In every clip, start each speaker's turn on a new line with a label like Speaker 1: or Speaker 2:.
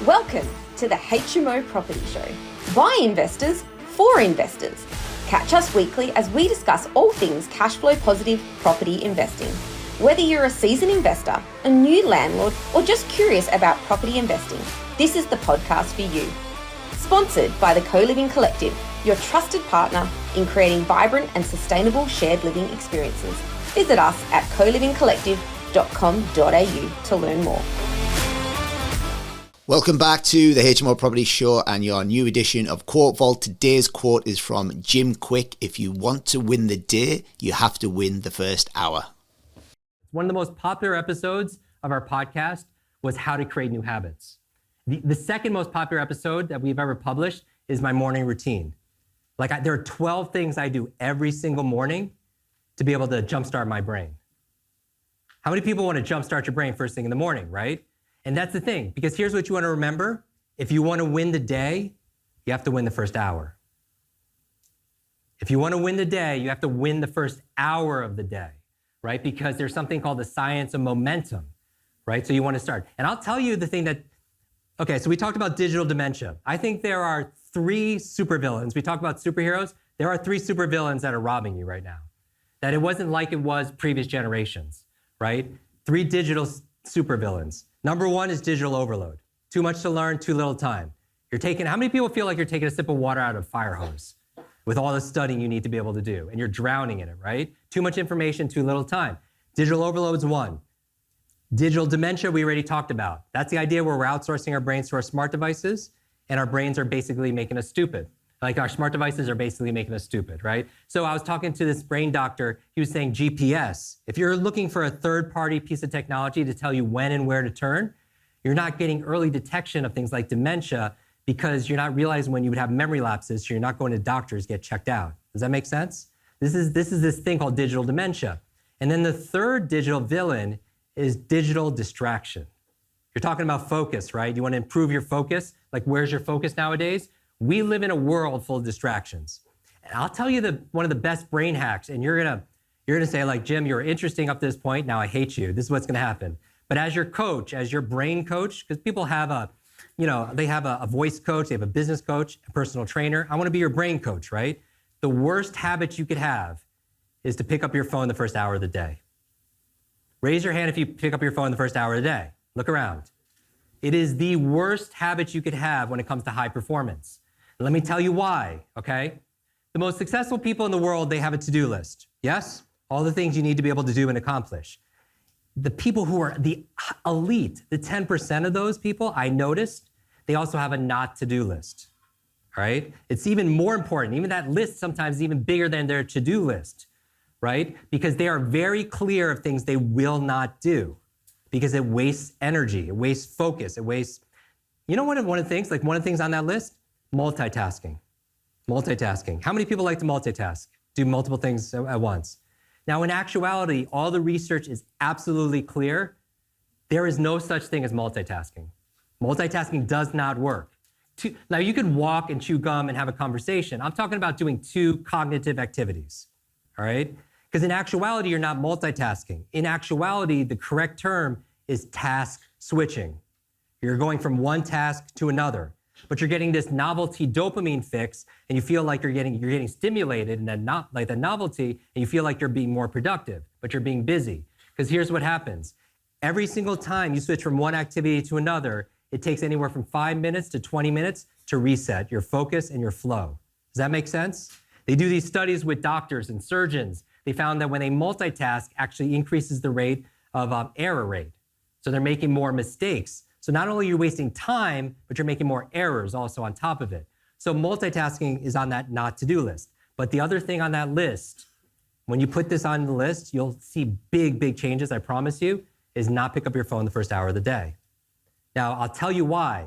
Speaker 1: Welcome to the HMO Property Show. By investors, for investors. Catch us weekly as we discuss all things cash flow positive property investing. Whether you're a seasoned investor, a new landlord, or just curious about property investing, this is the podcast for you. Sponsored by the Co-Living Collective, your trusted partner in creating vibrant and sustainable shared living experiences. Visit us at colivingcollective.com.au to learn more.
Speaker 2: Welcome back to the HMO Property Show and your new edition of Quote Vault. Today's quote is from Jim Kwik. If you want to win the day, you have to win the first hour.
Speaker 3: One of the most popular episodes of our podcast was How to Create New Habits. The second most popular episode that we've ever published is my morning routine. There are 12 things I do every single morning to be able to jumpstart my brain. How many people want to jumpstart your brain first thing in the morning, right? And that's the thing, because here's what you want to remember. If you want to win the day, you have to win the first hour. If you want to win the day, you have to win the first hour of the day, right? Because there's something called the science of momentum, right? So you want to start. And I'll tell you the thing that, okay, so we talked about digital dementia. I think there are 3 supervillains. We talk about superheroes. There are 3 supervillains that are robbing you right now. That it wasn't like it was previous generations, right? 3 digital supervillains. Number 1 is digital overload. Too much to learn, too little time. How many people feel like you're taking a sip of water out of a fire hose with all the studying you need to be able to do, and you're drowning in it, right? Too much information, too little time. Digital overload's 1. Digital dementia, we already talked about. That's the idea where we're outsourcing our brains to our smart devices, and our brains are basically making us stupid. Like our smart devices are basically making us stupid, right? So I was talking to this brain doctor. He was saying GPS. If you're looking for a third-party piece of technology to tell you when and where to turn, you're not getting early detection of things like dementia because you're not realizing when you would have memory lapses, so you're not going to doctors get checked out. Does that make sense? This is this thing called digital dementia. And then the third digital villain is digital distraction. You're talking about focus, right? You want to improve your focus. Like, where's your focus nowadays? We live in a world full of distractions. And I'll tell you one of the best brain hacks, and you're gonna say, like, Jim, you're interesting up to this point, now I hate you. This is what's gonna happen. But as your coach, as your brain coach, because people have they have a voice coach, they have a business coach, a personal trainer. I wanna be your brain coach, right? The worst habit you could have is to pick up your phone the first hour of the day. Raise your hand if you pick up your phone the first hour of the day. Look around. It is the worst habit you could have when it comes to high performance. Let me tell you why, okay? The most successful people in the world, they have a to-do list. Yes? All the things you need to be able to do and accomplish. The people who are the elite, the 10% of those people, I noticed, they also have a not to-do list, all right? It's even more important. Even that list sometimes is even bigger than their to-do list, right? Because they are very clear of things they will not do because it wastes energy, it wastes focus, it wastes, one of the things on that list? Multitasking. How many people like to multitask? Do multiple things at once? Now, in actuality, all the research is absolutely clear. There is no such thing as multitasking. Multitasking does not work. Now, you could walk and chew gum and have a conversation. I'm talking about doing 2 cognitive activities, all right? Because in actuality, you're not multitasking. In actuality, the correct term is task switching. You're going from one task to another. But you're getting this novelty dopamine fix, and you feel like you're getting stimulated, and the novelty, and you feel like you're being more productive, but you're being busy. Because here's what happens. Every single time you switch from one activity to another, it takes anywhere from 5 minutes to 20 minutes to reset your focus and your flow. Does that make sense? They do these studies with doctors and surgeons. They found that when they multitask, actually increases the rate of error rate. So they're making more mistakes. So not only are you wasting time, but you're making more errors also on top of it. So multitasking is on that not to-do list. But the other thing on that list, when you put this on the list, you'll see big, big changes, I promise you, is not pick up your phone the first hour of the day. Now, I'll tell you why.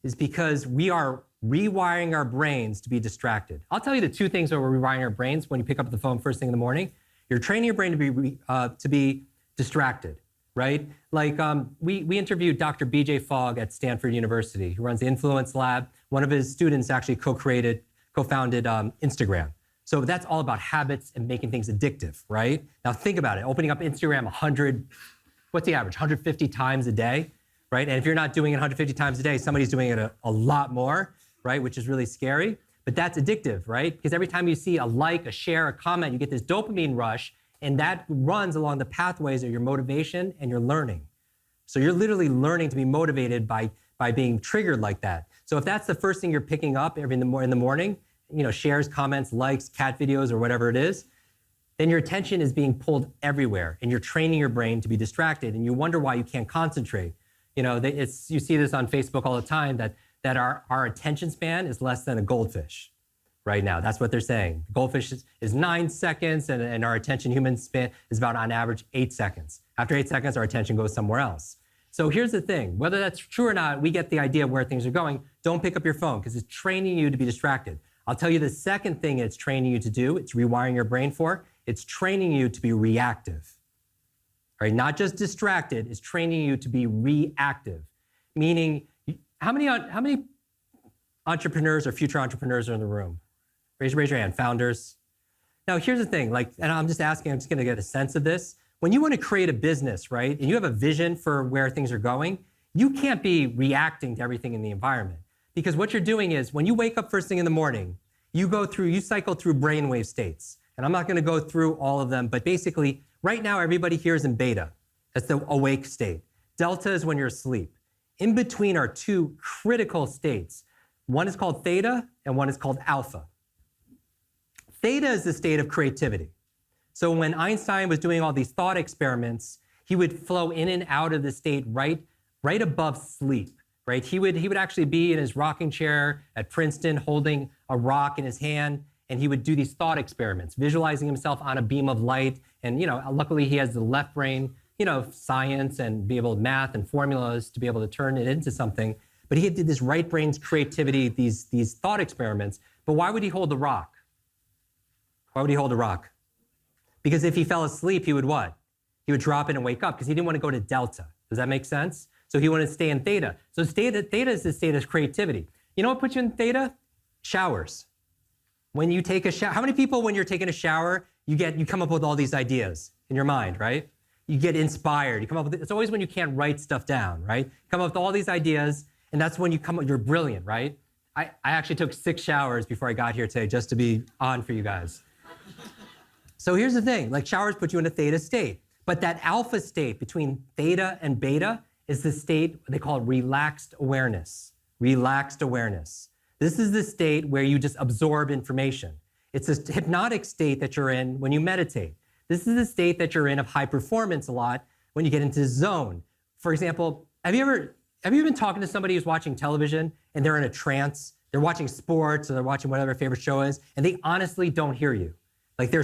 Speaker 3: Is because we are rewiring our brains to be distracted. I'll tell you the 2 things that we're rewiring our brains when you pick up the phone first thing in the morning. You're training your brain to be distracted. Right? Like we interviewed Dr. BJ Fogg at Stanford University, who runs the Influence Lab. One of his students actually co-founded Instagram. So that's all about habits and making things addictive, right? Now think about it, opening up Instagram 150 times a day. right? And if you're not doing it 150 times a day, somebody's doing it a lot more, right? Which is really scary. But that's addictive, right? Because every time you see a like, a share, a comment, you get this dopamine rush, and that runs along the pathways of your motivation and your learning. So you're literally learning to be motivated by being triggered like that. So if that's the first thing you're picking up in the morning, shares, comments, likes, cat videos, or whatever it is, then your attention is being pulled everywhere, and you're training your brain to be distracted, and you wonder why you can't concentrate. You see this on Facebook all the time, that our attention span is less than a goldfish right now. That's what they're saying. The goldfish is 9 seconds, and our attention human span is about, on average, 8 seconds. After 8 seconds, our attention goes somewhere else. So here's the thing, whether that's true or not, we get the idea of where things are going. Don't pick up your phone, because it's training you to be distracted. I'll tell you the second thing it's training you to do, it's rewiring your brain for, it's training you to be reactive. Right? Not just distracted, it's training you to be reactive. Meaning, how many entrepreneurs or future entrepreneurs are in the room? Raise your hand, founders. Now, here's the thing, and I'm just gonna get a sense of this. When you wanna create a business, right, and you have a vision for where things are going, you can't be reacting to everything in the environment. Because what you're doing is, when you wake up first thing in the morning, you cycle through brainwave states. And I'm not gonna go through all of them, but basically, right now, everybody here is in beta. That's the awake state. Delta is when you're asleep. In between are two critical states. One is called theta, and one is called alpha. Theta is the state of creativity. So when Einstein was doing all these thought experiments, he would flow in and out of the state right above sleep, right? He would actually be in his rocking chair at Princeton holding a rock in his hand, and he would do these thought experiments, visualizing himself on a beam of light. And luckily he has the left brain, science and be able to math and formulas to be able to turn it into something. But he did this right brain's creativity, these thought experiments. But why would he hold the rock? Why would he hold a rock? Because if he fell asleep, he would what? He would drop it and wake up because he didn't want to go to delta. Does that make sense? So he wanted to stay in theta. So theta is the state of creativity. You know what puts you in theta? Showers. When you take a shower, how many people when you're taking a shower, you come up with all these ideas in your mind, right? You get inspired. You come up with, it's always when you can't write stuff down, right? Come up with all these ideas, and that's when you're brilliant, right? I actually took 6 showers before I got here today just to be on for you guys. So here's the thing, showers put you in a theta state, but that alpha state between theta and beta is the state they call relaxed awareness. Relaxed awareness. This is the state where you just absorb information. It's a hypnotic state that you're in when you meditate. This is the state that you're in of high performance a lot when you get into the zone. For example, have you ever been talking to somebody who's watching television and they're in a trance? They're watching sports or they're watching whatever their favorite show is, and they honestly don't hear you. They're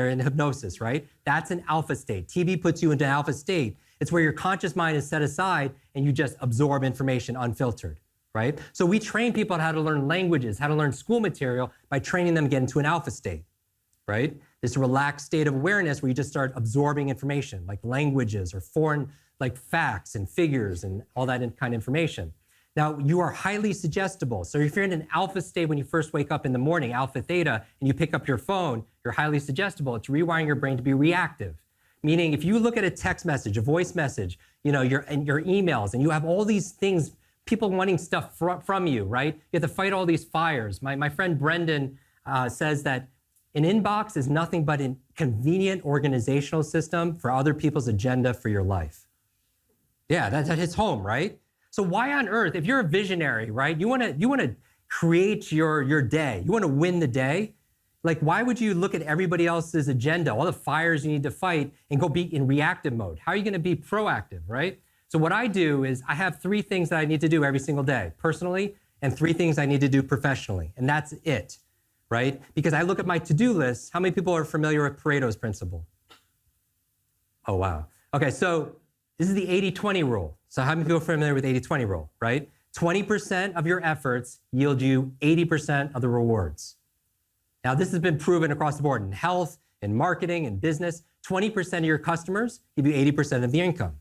Speaker 3: in hypnosis, right? That's an alpha state. TV puts you into alpha state. It's where your conscious mind is set aside and you just absorb information unfiltered, right? So we train people on how to learn languages, how to learn school material by training them to get into an alpha state, right? This relaxed state of awareness where you just start absorbing information like languages or foreign, like facts and figures and all that kind of information. Now, you are highly suggestible. So if you're in an alpha state when you first wake up in the morning, alpha theta, and you pick up your phone, you're highly suggestible. It's rewiring your brain to be reactive. Meaning if you look at a text message, a voice message, your emails, and you have all these things, people wanting stuff from you, right? You have to fight all these fires. My friend Brendan says that an inbox is nothing but a convenient organizational system for other people's agenda for your life. Yeah, that hits home, right? So why on earth, if you're a visionary, right, you want to create your day, you want to win the day, why would you look at everybody else's agenda, all the fires you need to fight, and go be in reactive mode? How are you going to be proactive, right? So what I do is I have 3 things that I need to do every single day, personally, and 3 things I need to do professionally, and that's it, right? Because I look at my to-do list. How many people are familiar with Pareto's principle? Oh, wow. Okay, so this is the 80-20 rule. So how many people are familiar with 80-20 rule, right? 20% of your efforts yield you 80% of the rewards. Now, this has been proven across the board in health, in marketing, in business. 20% of your customers give you 80% of the income,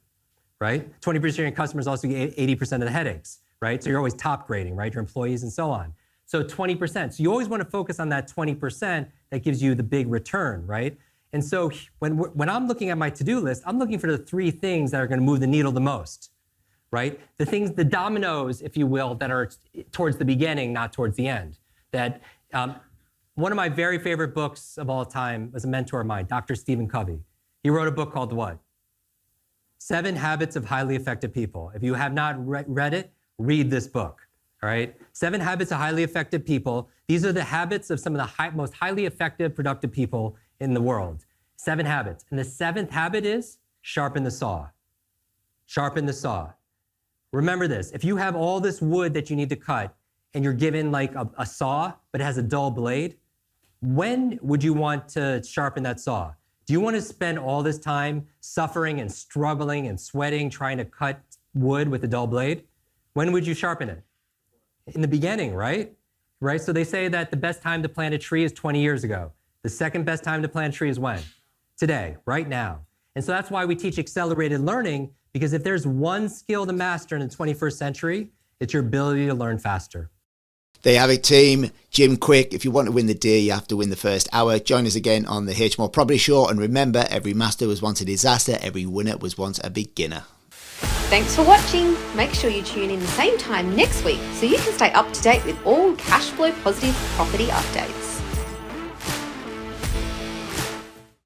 Speaker 3: right? 20% of your customers also get 80% of the headaches, right? So you're always top grading, right? Your employees and so on. So 20%. So you always want to focus on that 20% that gives you the big return, right? And so when I'm looking at my to-do list, I'm looking for the 3 things that are going to move the needle the most, right? The things, the dominoes, if you will, that are towards the beginning, not towards the end. That one of my very favorite books of all time was a mentor of mine, Dr. Stephen Covey. He wrote a book called what? 7 Habits of Highly Effective People. If you have not read it, read this book, all right? 7 Habits of Highly Effective People. These are the habits of some of the most highly effective, productive people in the world. 7 habits. And the 7th habit is sharpen the saw. Sharpen the saw. Remember this, if you have all this wood that you need to cut and you're given like a saw, but it has a dull blade, when would you want to sharpen that saw? Do you want to spend all this time suffering and struggling and sweating, trying to cut wood with a dull blade? When would you sharpen it? In the beginning, right? Right? So they say that the best time to plant a tree is 20 years ago. The second best time to plant a tree is when? Today, right now. And so that's why we teach accelerated learning, because if there's one skill to master in the 21st century, it's your ability to learn faster.
Speaker 2: There you have it, team. Jim Kwik. If you want to win the day, you have to win the first hour. Join us again on the HMO Property Show. And remember, every master was once a disaster. Every winner was once a beginner.
Speaker 1: Thanks for watching. Make sure you tune in the same time next week so you can stay up to date with all cash flow positive property updates.